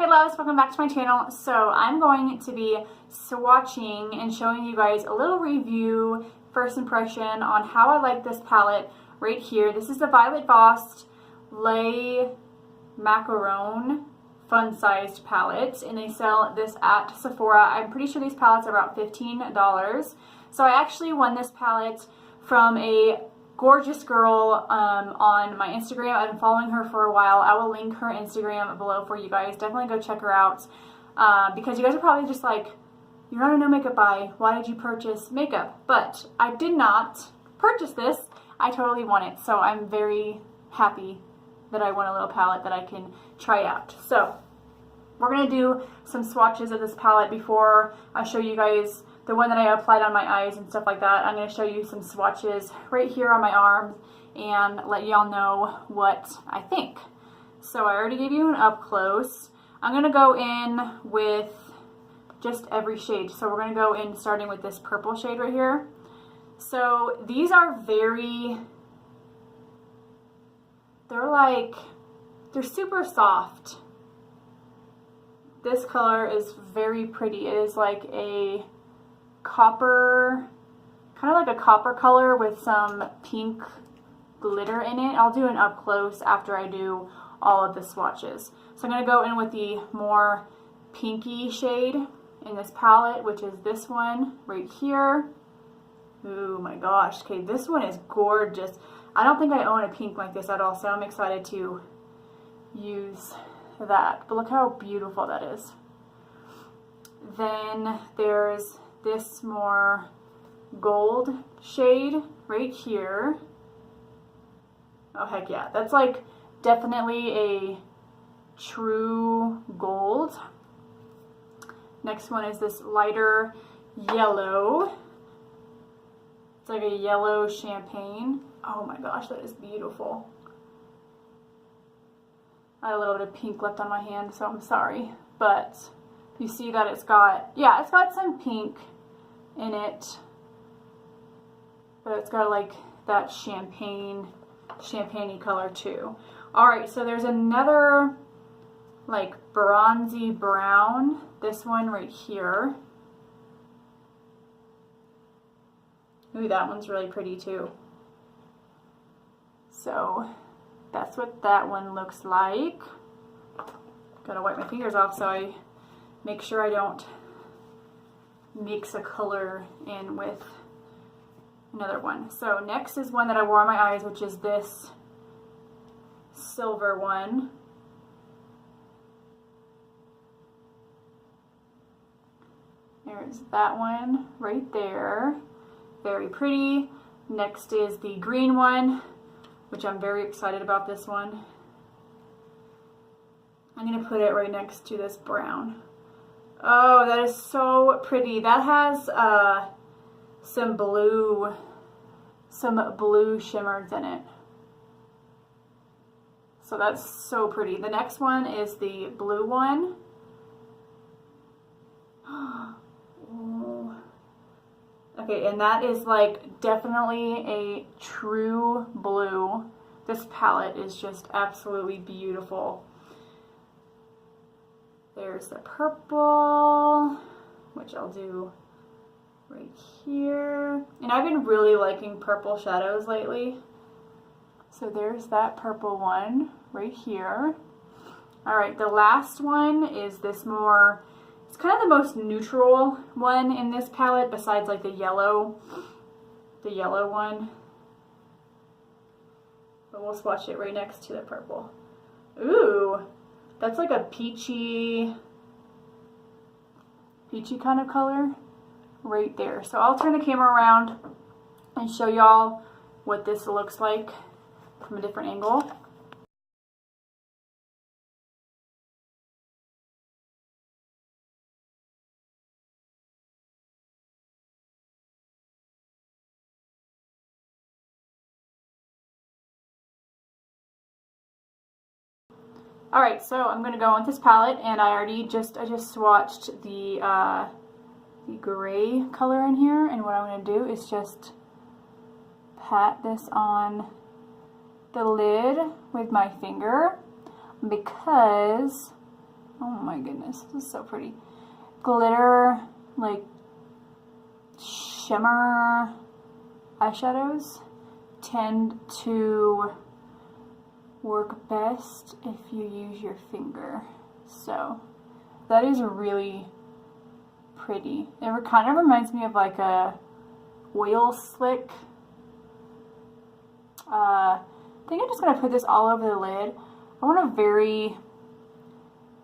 Hey loves, welcome back to my channel. So I'm going to be swatching and showing you guys a little review, first impression on how I like this palette right here. This is the Violet Voss Le Macaron fun-sized palette, and they sell this at Sephora. I'm pretty sure these palettes are about $15. So I actually won this palette from a gorgeous girl on my Instagram. I've been following her for a while. I will link her Instagram below for you guys. Definitely go check her out because you guys are probably just like, you're not a no makeup buy. Why did you purchase makeup? But I did not purchase this. I totally won it. So I'm very happy that I won a little palette that I can try out. So we're going to do some swatches of this palette before I show you guys the one that I applied on my eyes and stuff like that. I'm going to show you some swatches right here on my arms and let y'all know what I think. So I already gave you an up close. I'm going to go in with just every shade. So we're going to go in starting with this purple shade right here. So these are they're super soft. This color is very pretty. It is like a copper, kind of like a copper color with some pink glitter in it. I'll do an up close after I do all of the swatches. So I'm going to go in with the more pinky shade in this palette, which is this one right here. Oh my gosh, okay, this one is gorgeous. I don't think I own a pink like this at all, so I'm excited to use that. But look how beautiful that is. Then there's this more gold shade right here. Oh heck yeah, that's like definitely a true gold. Next one is this lighter yellow. It's like a yellow champagne. Oh my gosh, that is beautiful. I had a little bit of pink left on my hand, so I'm sorry, but you see that it's got, yeah, it's got some pink in it, but it's got like that champagne-y color too. Alright, so there's another like bronzy brown, this one right here. Ooh, that one's really pretty too. So that's what that one looks like. Gotta wipe my fingers off so I make sure I don't mix a color in with another one. So next is one that I wore on my eyes, which is this silver one. There's that one right there. Very pretty. Next is the green one, which I'm very excited about this one. I'm going to put it right next to this brown. Oh, that is so pretty. That has some blue shimmers in it. So that's so pretty. The next one is the blue one. Okay, and that is like definitely a true blue. This palette is just absolutely beautiful. There's the purple, which I'll do right here. And I've been really liking purple shadows lately. So there's that purple one right here. Alright, the last one is this more, it's kind of the most neutral one in this palette besides like the yellow one. But we'll swatch it right next to the purple. Ooh, that's like a peachy kind of color right there. So I'll turn the camera around and show y'all what this looks like from a different angle. Alright, so I'm going to go with this palette, and I just swatched the gray color in here, and what I'm going to do is just pat this on the lid with my finger because Oh my goodness, this is so pretty. Glitter, like shimmer eyeshadows tend to work best if you use your finger. So that is really pretty. It kind of reminds me of like a oil slick. I think I'm just going to put this all over the lid. I want a very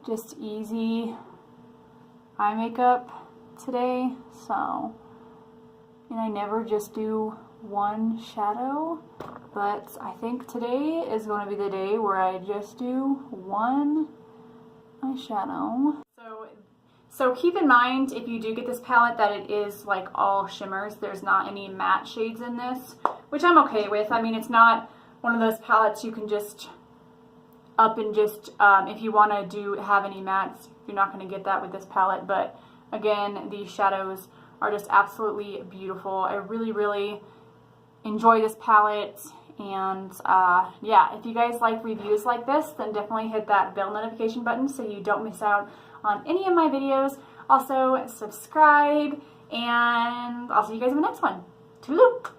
just easy eye makeup today, so, and I never just do one shadow, but I think today is going to be the day where I just do one eyeshadow. So keep in mind, if you do get this palette, that it is like all shimmers. There's not any matte shades in this, which I'm okay with. I mean, it's not one of those palettes you can just up and just, if you want to have any mattes, you're not going to get that with this palette. But again, these shadows are just absolutely beautiful. I really, really enjoy this palette. And yeah, if you guys like reviews like this, then definitely hit that bell notification button so you don't miss out on any of my videos. Also, subscribe, and I'll see you guys in the next one. Toodaloo!